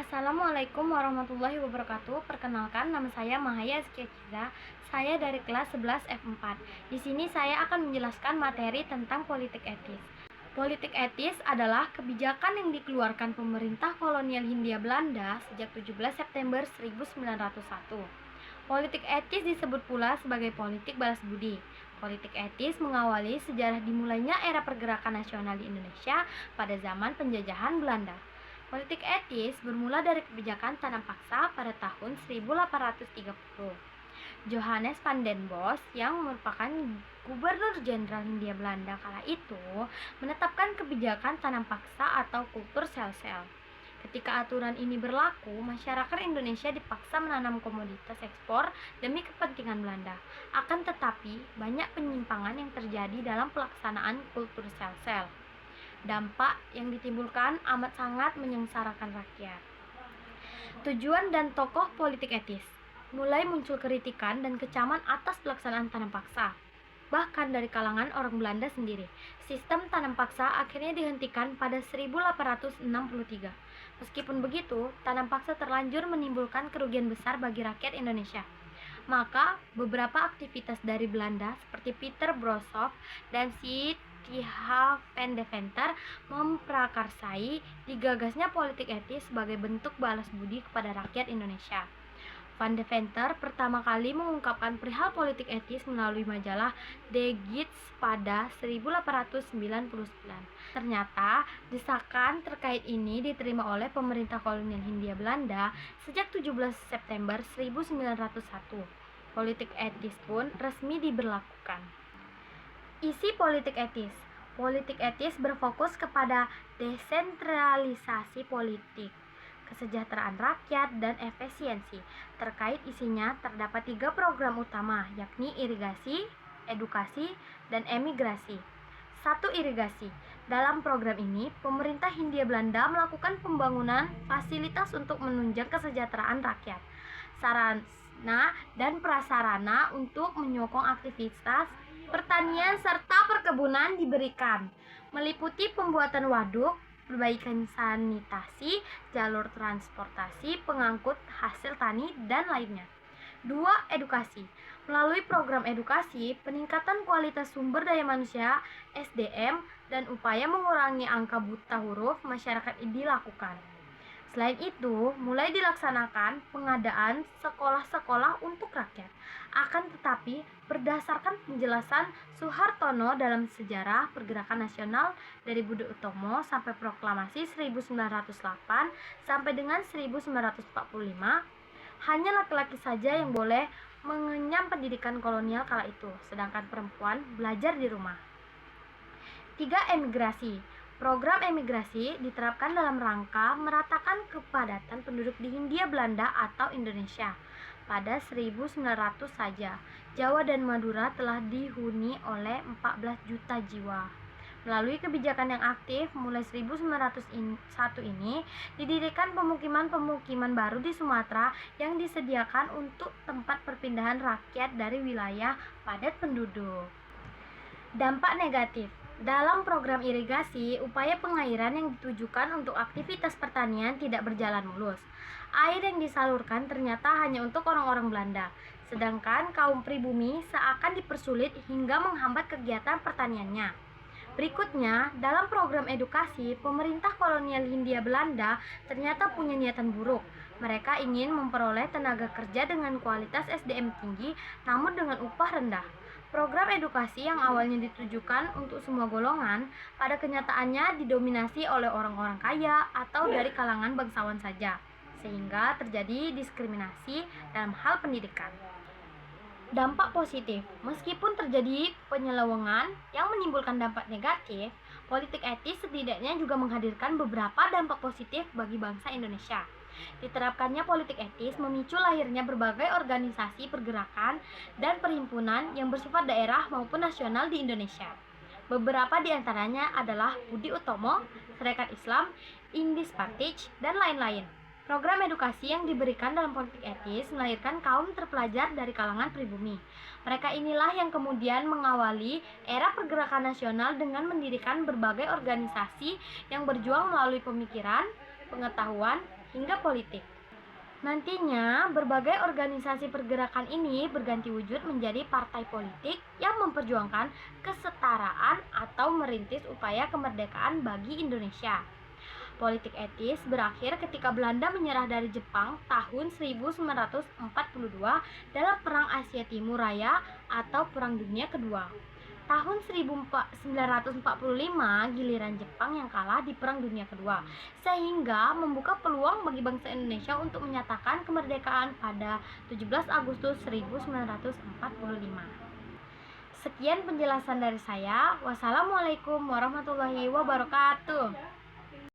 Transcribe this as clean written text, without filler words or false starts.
Assalamualaikum warahmatullahi wabarakatuh. Perkenalkan, nama saya Mahaya Azkiakiza. Saya dari kelas 11 F4. Di sini saya akan menjelaskan materi tentang politik etis. Politik etis adalah kebijakan yang dikeluarkan pemerintah kolonial Hindia Belanda sejak 17 September 1901. Politik etis disebut pula sebagai politik balas budi. Politik etis mengawali sejarah dimulainya era pergerakan nasional di Indonesia pada zaman penjajahan Belanda. Politik etis bermula dari kebijakan tanam paksa pada tahun 1830. Johannes van den Bos yang merupakan Gubernur Jenderal Hindia Belanda kala itu menetapkan kebijakan tanam paksa atau kultur sel-sel. Ketika aturan ini berlaku, masyarakat Indonesia dipaksa menanam komoditas ekspor demi kepentingan Belanda. Akan tetapi, banyak penyimpangan yang terjadi dalam pelaksanaan kultur sel-sel. Dampak yang ditimbulkan amat sangat menyengsarakan rakyat. Tujuan dan tokoh politik etis. Mulai muncul kritikan dan kecaman atas pelaksanaan tanam paksa, bahkan dari kalangan orang Belanda sendiri. Sistem tanam paksa akhirnya dihentikan pada 1863. Meskipun begitu, tanam paksa terlanjur menimbulkan kerugian besar bagi rakyat Indonesia. Maka, beberapa aktivitas dari Belanda seperti Pieter Broshoff dan Sitja van Deventer memprakarsai digagasnya politik etis sebagai bentuk balas budi kepada rakyat Indonesia. Van Deventer pertama kali mengungkapkan perihal politik etis melalui majalah De Gids pada 1899. Ternyata, desakan terkait ini diterima oleh pemerintah kolonial Hindia Belanda sejak 17 September 1901. Politik etis pun resmi diberlakukan. Isi politik etis. Politik etis berfokus kepada desentralisasi politik, kesejahteraan rakyat, dan efisiensi. Terkait isinya terdapat 3 program utama, yakni irigasi, edukasi, dan emigrasi. 1. Irigasi. Dalam program ini, pemerintah Hindia Belanda melakukan pembangunan fasilitas untuk menunjang kesejahteraan rakyat. Sarana dan prasarana untuk menyokong aktivitas pertanian serta perkebunan diberikan, meliputi pembuatan waduk, perbaikan sanitasi, jalur transportasi, pengangkut hasil tani, dan lainnya. 2. Edukasi. Melalui program edukasi, peningkatan kualitas sumber daya manusia (SDM) dan upaya mengurangi angka buta huruf masyarakat dilakukan. Selain itu, mulai dilaksanakan pengadaan sekolah-sekolah untuk rakyat. Akan tetapi, berdasarkan penjelasan Suhartono dalam Sejarah Pergerakan Nasional dari Budi Utomo sampai Proklamasi 1908 sampai dengan 1945, hanya laki-laki saja yang boleh mengenyam pendidikan kolonial kala itu, sedangkan perempuan belajar di rumah. 3. Emigrasi. Program emigrasi diterapkan dalam rangka meratakan kepadatan penduduk di Hindia Belanda atau Indonesia. Pada 1900 saja, Jawa dan Madura telah dihuni oleh 14 juta jiwa. Melalui kebijakan yang aktif, mulai 1901 ini, didirikan pemukiman-pemukiman baru di Sumatera yang disediakan untuk tempat perpindahan rakyat dari wilayah padat penduduk. Dampak negatif. Dalam program irigasi, upaya pengairan yang ditujukan untuk aktivitas pertanian tidak berjalan mulus. Air yang disalurkan ternyata hanya untuk orang-orang Belanda, sedangkan kaum pribumi seakan dipersulit hingga menghambat kegiatan pertaniannya. Berikutnya, dalam program edukasi, pemerintah kolonial Hindia Belanda ternyata punya niatan buruk. Mereka ingin memperoleh tenaga kerja dengan kualitas SDM tinggi, namun dengan upah rendah. Program edukasi yang awalnya ditujukan untuk semua golongan, pada kenyataannya didominasi oleh orang-orang kaya atau dari kalangan bangsawan saja, sehingga terjadi diskriminasi dalam hal pendidikan. Dampak positif. Meskipun terjadi penyelewengan yang menimbulkan dampak negatif, politik etis setidaknya juga menghadirkan beberapa dampak positif bagi bangsa Indonesia. Diterapkannya politik etis memicu lahirnya berbagai organisasi pergerakan dan perhimpunan yang bersifat daerah maupun nasional di Indonesia. Beberapa di antaranya adalah Budi Utomo, Serikat Islam, Indis Partij, dan lain-lain. Program edukasi yang diberikan dalam politik etis melahirkan kaum terpelajar dari kalangan pribumi. Mereka inilah yang kemudian mengawali era pergerakan nasional dengan mendirikan berbagai organisasi yang berjuang melalui pemikiran, pengetahuan, hingga politik. Nantinya, berbagai organisasi pergerakan ini berganti wujud menjadi partai politik yang memperjuangkan kesetaraan atau merintis upaya kemerdekaan bagi Indonesia. Politik etis berakhir ketika Belanda menyerah dari Jepang tahun 1942 dalam Perang Asia Timur Raya atau Perang Dunia Kedua. Tahun 1945, giliran Jepang yang kalah di Perang Dunia Kedua, sehingga membuka peluang bagi bangsa Indonesia untuk menyatakan kemerdekaan pada 17 Agustus 1945. Sekian penjelasan dari saya. Wassalamualaikum warahmatullahi wabarakatuh.